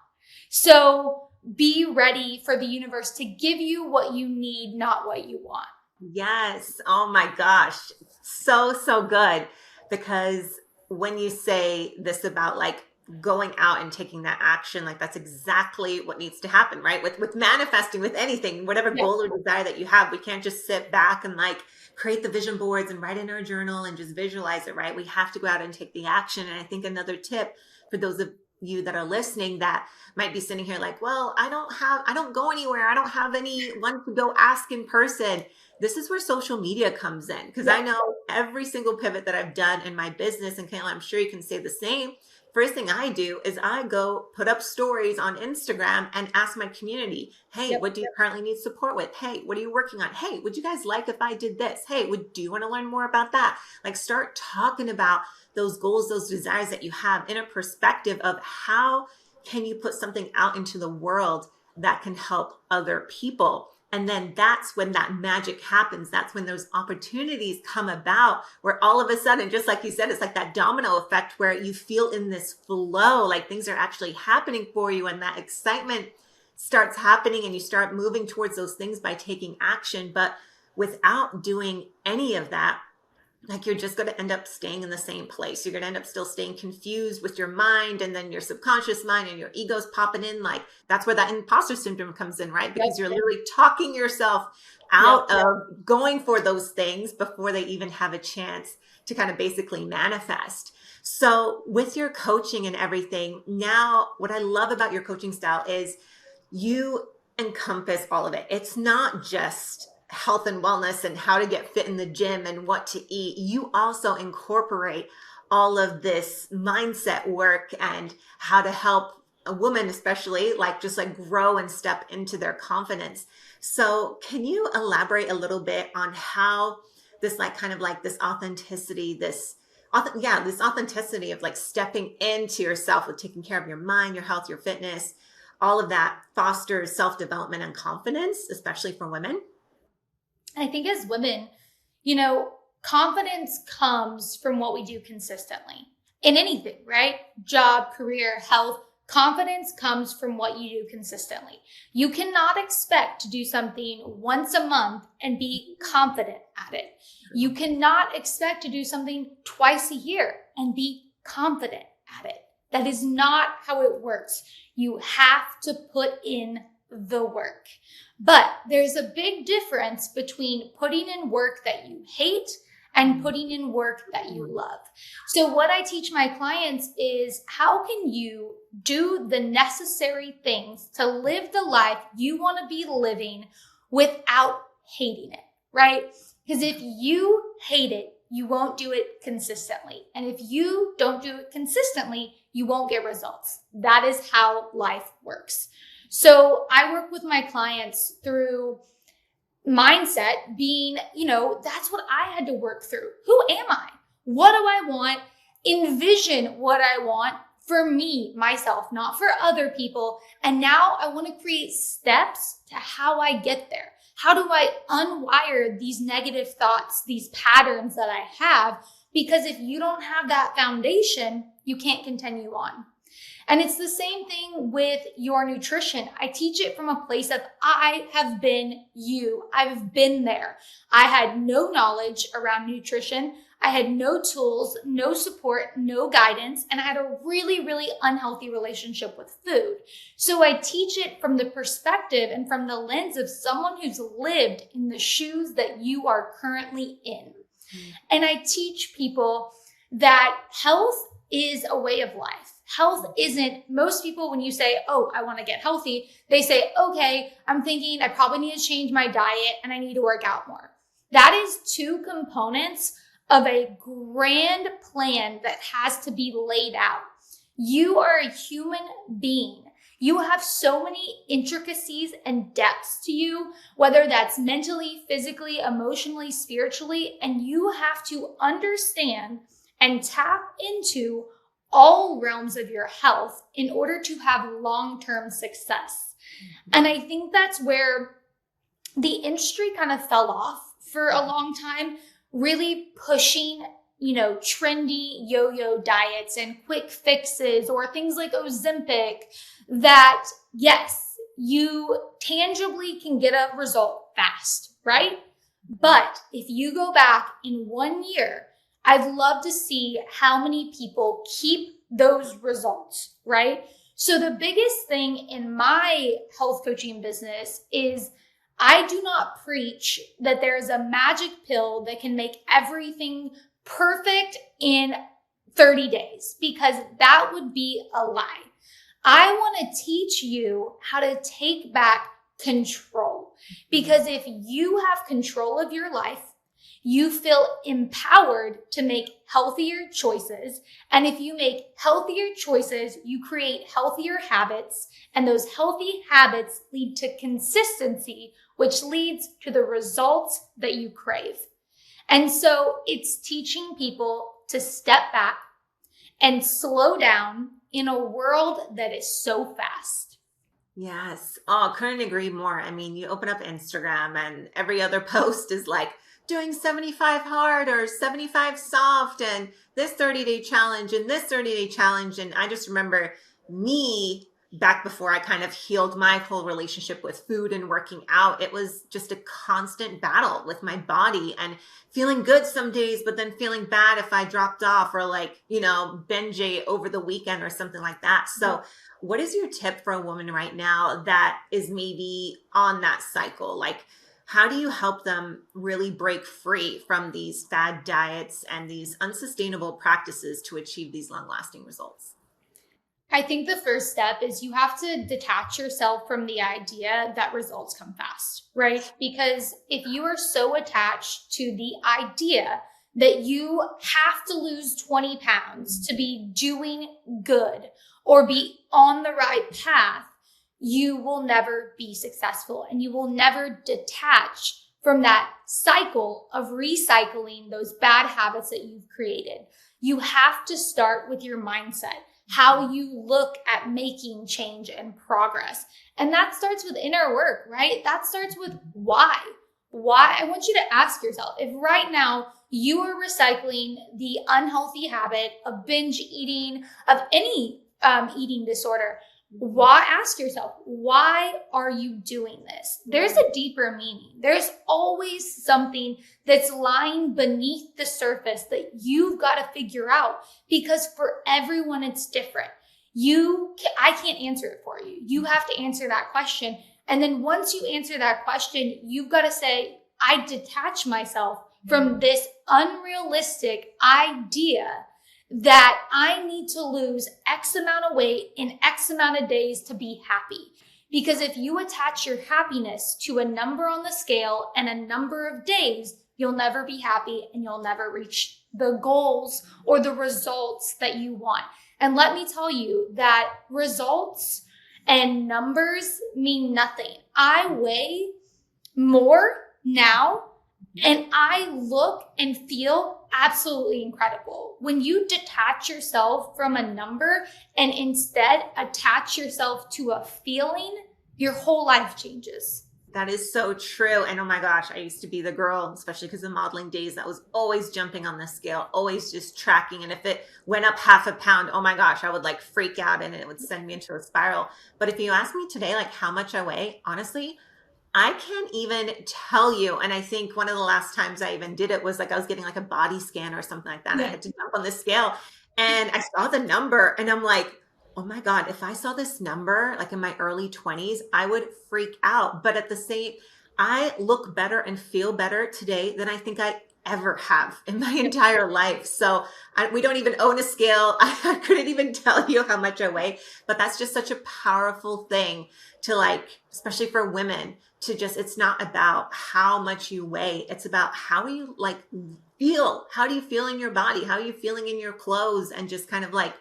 S2: So be ready for the universe to give you what you need, not what you want.
S1: Yes. Oh my gosh. So good. Because when you say this about like going out and taking that action, like that's exactly what needs to happen, right? With manifesting, with anything, whatever goal or desire that you have, we can't just sit back and like create the vision boards and write in our journal and just visualize it, right? We have to go out and take the action. And I think another tip for those of you that are listening that might be sitting here like, well, I don't go anywhere. I don't have anyone to go ask in person. This is where social media comes in. Because I know every single pivot that I've done in my business, and Kayla, I'm sure you can say the same. First thing I do is I go put up stories on Instagram and ask my community, hey, what do you currently need support with? Hey, what are you working on? Hey, would you guys like if I did this? Hey, do you want to learn more about that? Like, start talking about those goals, those desires that you have in a perspective of how can you put something out into the world that can help other people. And then that's when that magic happens. That's when those opportunities come about where all of a sudden, just like you said, it's like that domino effect where you feel in this flow, like things are actually happening for you. And that excitement starts happening and you start moving towards those things by taking action. But without doing any of that, like you're just going to end up staying in the same place. You're going to end up still staying confused with your mind, and then your subconscious mind and your ego's popping in. Like that's where that imposter syndrome comes in, right? Because you're literally talking yourself out of going for those things before they even have a chance to kind of basically manifest. So with your coaching and everything, now what I love about your coaching style is you encompass all of it. It's not just health and wellness and how to get fit in the gym and what to eat. You also incorporate all of this mindset work and how to help a woman, especially like just like grow and step into their confidence. So can you elaborate a little bit on how this like kind of like this authenticity, this authenticity of like stepping into yourself with taking care of your mind, your health, your fitness, all of that fosters self-development and confidence, especially for women?
S2: I think as women, confidence comes from what we do consistently in anything, right? Job, career, health. Confidence comes from what you do consistently. You cannot expect to do something once a month and be confident at it. You cannot expect to do something twice a year and be confident at it. That is not how it works. You have to put in the work. But there's a big difference between putting in work that you hate and putting in work that you love. So what I teach my clients is how can you do the necessary things to live the life you want to be living without hating it, right? Because if you hate it, you won't do it consistently. And if you don't do it consistently, you won't get results. That is how life works. So I work with my clients through mindset being, that's what I had to work through. Who am I? What do I want? Envision what I want for me, myself, not for other people. And now I want to create steps to how I get there. How do I unwire these negative thoughts, these patterns that I have? Because if you don't have that foundation, you can't continue on. And it's the same thing with your nutrition. I teach it from a place of I have been you. I've been there. I had no knowledge around nutrition. I had no tools, no support, no guidance, and I had a really, really unhealthy relationship with food. So I teach it from the perspective and from the lens of someone who's lived in the shoes that you are currently in. And I teach people that health is a way of life. Health isn't, most people, when you say, oh, I want to get healthy, they say, okay, I'm thinking I probably need to change my diet and I need to work out more. That is two components of a grand plan that has to be laid out. You are a human being. You have so many intricacies and depths to you, whether that's mentally, physically, emotionally, spiritually, and you have to understand and tap into all realms of your health in order to have long-term success. And I think that's where the industry kind of fell off for a long time, really pushing, trendy yo-yo diets and quick fixes or things like Ozempic that, yes, you tangibly can get a result fast, right? But if you go back in 1 year, I'd love to see how many people keep those results, right? So the biggest thing in my health coaching business is I do not preach that there's a magic pill that can make everything perfect in 30 days, because that would be a lie. I want to teach you how to take back control, because if you have control of your life, you feel empowered to make healthier choices. And if you make healthier choices, you create healthier habits. And those healthy habits lead to consistency, which leads to the results that you crave. And so it's teaching people to step back and slow down in a world that is so fast.
S1: Yes. Oh, couldn't agree more. I mean, you open up Instagram and every other post is like doing 75 hard or 75 soft and this 30-day challenge and this 30-day challenge. And I just remember me back before I kind of healed my whole relationship with food and working out. It was just a constant battle with my body and feeling good some days, but then feeling bad if I dropped off or binge ate over the weekend or something like that. So what is your tip for a woman right now that is maybe on that cycle? Like, how do you help them really break free from these fad diets and these unsustainable practices to achieve these long-lasting results?
S2: I think the first step is you have to detach yourself from the idea that results come fast, right? Because if you are so attached to the idea that you have to lose 20 pounds to be doing good or be on the right path, you will never be successful and you will never detach from that cycle of recycling those bad habits that you've created. You have to start with your mindset, how you look at making change and progress. And that starts with inner work, right? That starts with why. Why? I want you to ask yourself, if right now you are recycling the unhealthy habit of binge eating, of any eating disorder, why? Ask yourself, why are you doing this? There's a deeper meaning. There's always something that's lying beneath the surface that you've got to figure out, because for everyone it's different. I can't answer it for you. You have to answer that question. And then once you answer that question, you've got to say, I detach myself from this unrealistic idea that I need to lose X amount of weight in X amount of days to be happy. Because if you attach your happiness to a number on the scale and a number of days, you'll never be happy and you'll never reach the goals or the results that you want. And let me tell you that results and numbers mean nothing. I weigh more now and I look and feel absolutely incredible. When you detach yourself from a number and instead attach yourself to a feeling, your whole life changes.
S1: That is so true. And oh my gosh, I used to be the girl, especially because of modeling days, that was always jumping on the scale, always just tracking. And if it went up half a pound, oh my gosh, I would like freak out and it would send me into a spiral. But if you ask me today, like how much I weigh, honestly, I can't even tell you. And I think one of the last times I even did it was like I was getting like a body scan or something like that. I
S2: Yeah.
S1: had to jump on the scale and I saw the number and I'm like, oh my God, if I saw this number like in my early 20s, I would freak out. But at the same, I look better and feel better today than I think I ever have in my entire life. So we don't even own a scale. I couldn't even tell you how much I weigh, but that's just such a powerful thing to like, especially for women to just, it's not about how much you weigh. It's about how you like feel. How do you feel in your body? How are you feeling in your clothes? And just kind of like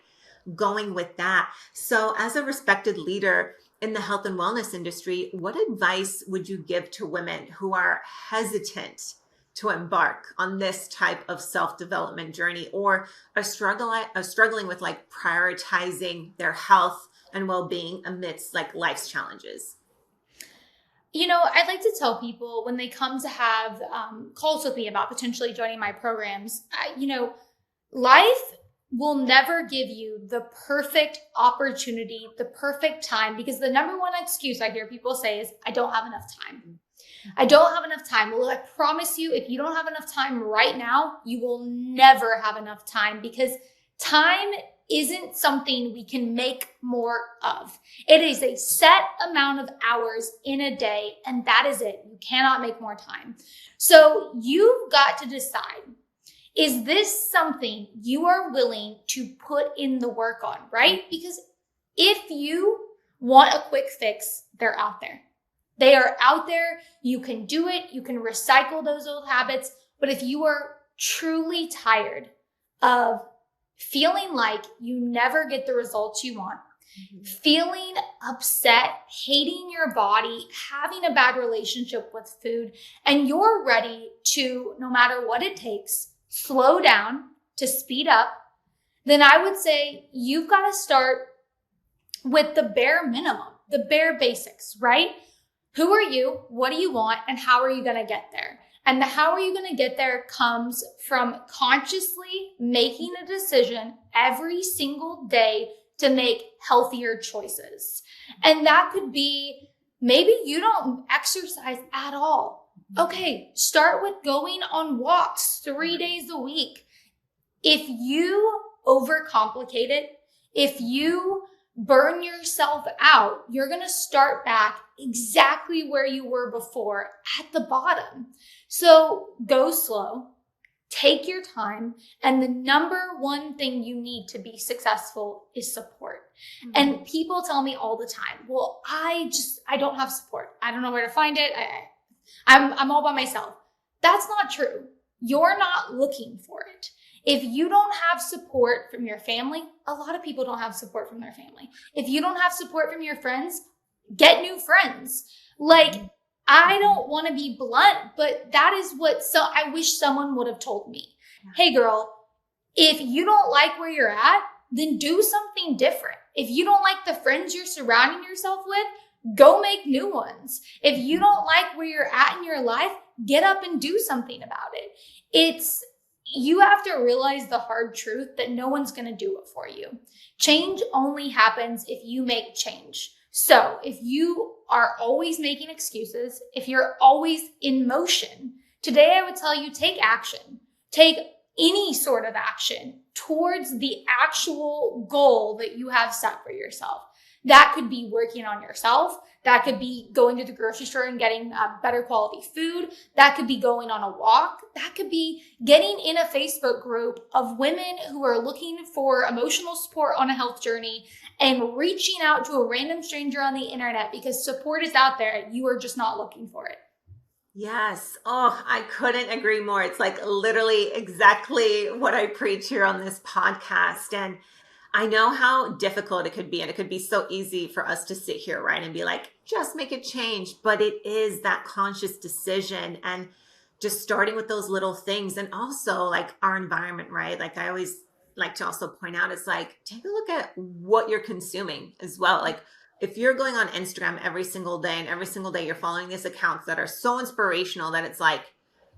S1: going with that. So as a respected leader in the health and wellness industry, what advice would you give to women who are hesitant to embark on this type of self-development journey or are struggling with like prioritizing their health and well-being amidst like life's challenges?
S2: I'd like to tell people when they come to have calls with me about potentially joining my programs, life will never give you the perfect opportunity, the perfect time, because the number one excuse I hear people say is, I don't have enough time. I don't have enough time. Well, I promise you, if you don't have enough time right now, you will never have enough time because time isn't something we can make more of. It is a set amount of hours in a day, and that is it. You cannot make more time. So you've got to decide, is this something you are willing to put in the work on, right? Because if you want a quick fix, they're out there. They are out there. You can do it. You can recycle those old habits. But if you are truly tired of feeling like you never get the results you want, feeling upset, hating your body, having a bad relationship with food, and you're ready to, no matter what it takes, slow down to speed up, then I would say you've got to start with the bare minimum, the bare basics, right? Who are you? What do you want? And how are you going to get there? And the how are you going to get there comes from consciously making a decision every single day to make healthier choices. And that could be, maybe you don't exercise at all. Okay, start with going on walks 3 days a week. If you overcomplicate it, if you burn yourself out, you're going to start back exactly where you were before at the bottom. So go slow, take your time, and the number one thing you need to be successful is support. Mm-hmm. And people tell me all the time, well, I don't have support. I don't know where to find it. I'm all by myself. That's not true. You're not looking for it. If you don't have support from your family, a lot of people don't have support from their family. If you don't have support from your friends, get new friends. Like, I don't want to be blunt, but that is what I wish someone would have told me. Hey girl, if you don't like where you're at, then do something different. If you don't like the friends you're surrounding yourself with, go make new ones. If you don't like where you're at in your life, get up and do something about it. You have to realize the hard truth that no one's going to do it for you. Change only happens if you make change. So if you are always making excuses, if you're always in motion, today I would tell you, take action. Take any sort of action towards the actual goal that you have set for yourself. That could be working on yourself. That could be going to the grocery store and getting better quality food. That could be going on a walk. That could be getting in a Facebook group of women who are looking for emotional support on a health journey and reaching out to a random stranger on the internet because support is out there. You are just not looking for it.
S1: Yes. Oh, I couldn't agree more. It's like literally exactly what I preach here on this podcast. And I know how difficult it could be, and it could be so easy for us to sit here, right, and be like, just make a change. But it is that conscious decision and just starting with those little things. And also like our environment, right? Like I always like to also point out, it's like, take a look at what you're consuming as well. Like if you're going on Instagram every single day and every single day you're following these accounts that are so inspirational that it's like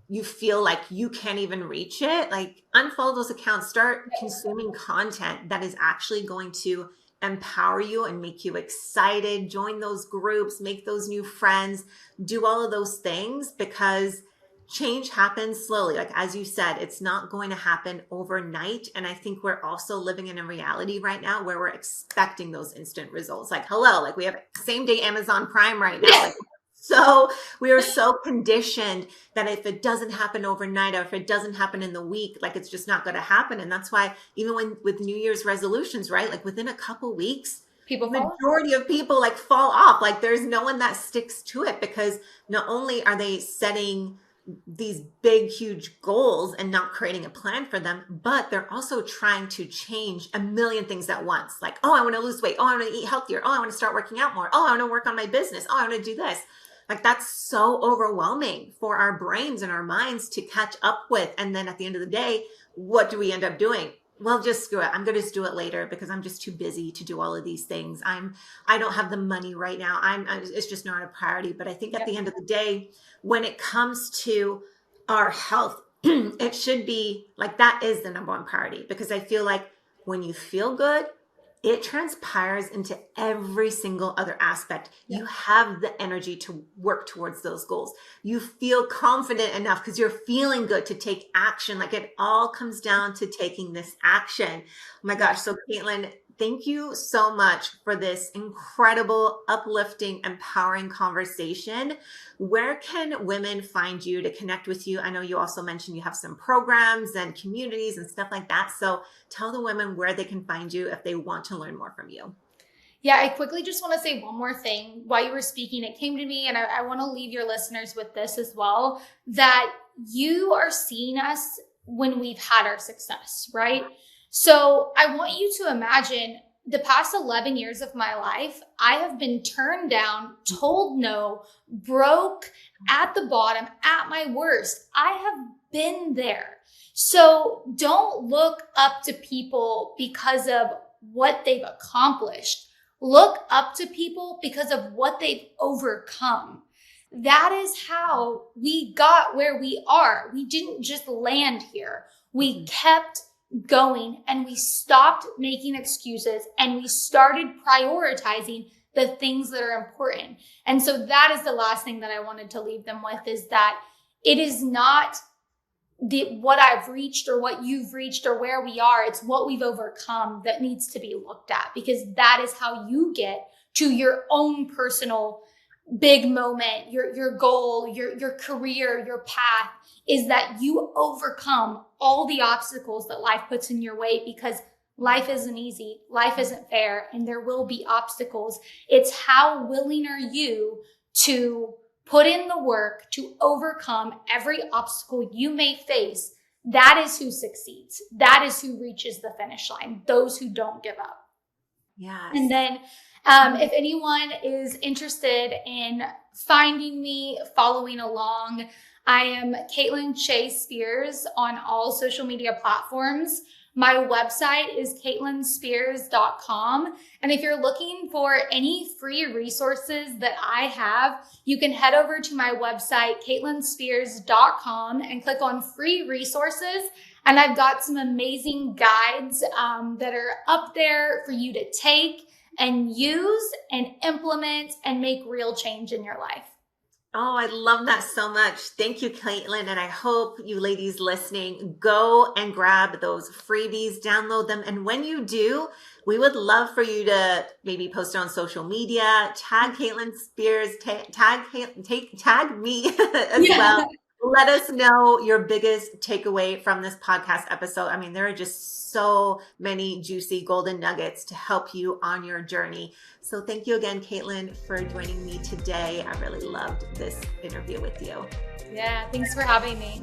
S1: you feel like you can't even reach it, like unfollow those accounts, start consuming content that is actually going to empower you and make you excited, join those groups, make those new friends, do all of those things, because change happens slowly. Like, as you said, it's not going to happen overnight. And I think we're also living in a reality right now where we're expecting those instant results. Like, hello, like we have same day Amazon Prime right now. Like, so we are so conditioned that if it doesn't happen overnight or if it doesn't happen in the week, like it's just not going to happen. And that's why even when with New Year's resolutions, right? Like within a couple weeks,
S2: People
S1: majority of people like fall off. Like there's no one that sticks to it, because not only are they setting these big, huge goals and not creating a plan for them, but they're also trying to change a million things at once. Like, oh, I want to lose weight. Oh, I want to eat healthier. Oh, I want to start working out more. Oh, I want to work on my business. Oh, I want to do this. Like that's so overwhelming for our brains and our minds to catch up with. And then at the end of the day, what do we end up doing? Well, just screw it. I'm going to just do it later because I'm just too busy to do all of these things. I don't have the money right now. It's just not a priority. But I think at the end of the day, when it comes to our health, it should be like, that is the number one priority, because I feel like when you feel good, it transpires into every single other aspect. Yeah. You have the energy to work towards those goals. You feel confident enough because you're feeling good to take action. Like it all comes down to taking this action. Oh my gosh. So Caitlin, thank you so much for this incredible, uplifting, empowering conversation. Where can women find you to connect with you? I know you also mentioned you have some programs and communities and stuff like that. So tell the women where they can find you if they want to learn more from you.
S2: Yeah, I quickly just want to say one more thing. While you were speaking, it came to me, and I want to leave your listeners with this as well, that you are seeing us when we've had our success, right? So I want you to imagine the past 11 years of my life, I have been turned down, told no, broke, at the bottom, at my worst. I have been there. So don't look up to people because of what they've accomplished. Look up to people because of what they've overcome. That is how we got where we are. We didn't just land here. We kept going and we stopped making excuses and we started prioritizing the things that are important. And so that is the last thing that I wanted to leave them with, is that it is not what I've reached or what you've reached or where we are. It's what we've overcome that needs to be looked at, because that is how you get to your own personal big moment, your goal, your career, your path, is that you overcome all the obstacles that life puts in your way, because life isn't easy, life isn't fair, and there will be obstacles. It's how willing are you to put in the work to overcome every obstacle you may face. That is who succeeds. That is who reaches the finish line. Those who don't give up.
S1: Yeah.
S2: And then if anyone is interested in finding me, following along, I am Caitlin Chase Spears on all social media platforms. My website is CaitlinSpears.com. And if you're looking for any free resources that I have, you can head over to my website, CaitlinSpears.com, and click on free resources. And I've got some amazing guides that are up there for you to take and use and implement and make real change in your life.
S1: Oh, I love that so much. Thank you, Caitlin. And I hope you ladies listening go and grab those freebies, download them. And when you do, we would love for you to maybe post it on social media, tag Caitlin Spears, tag me as well. Let us know your biggest takeaway from this podcast episode. I mean, there are just so many juicy golden nuggets to help you on your journey. So thank you again, Caitlin, for joining me today. I really loved this interview with you.
S2: Yeah, thanks for having me.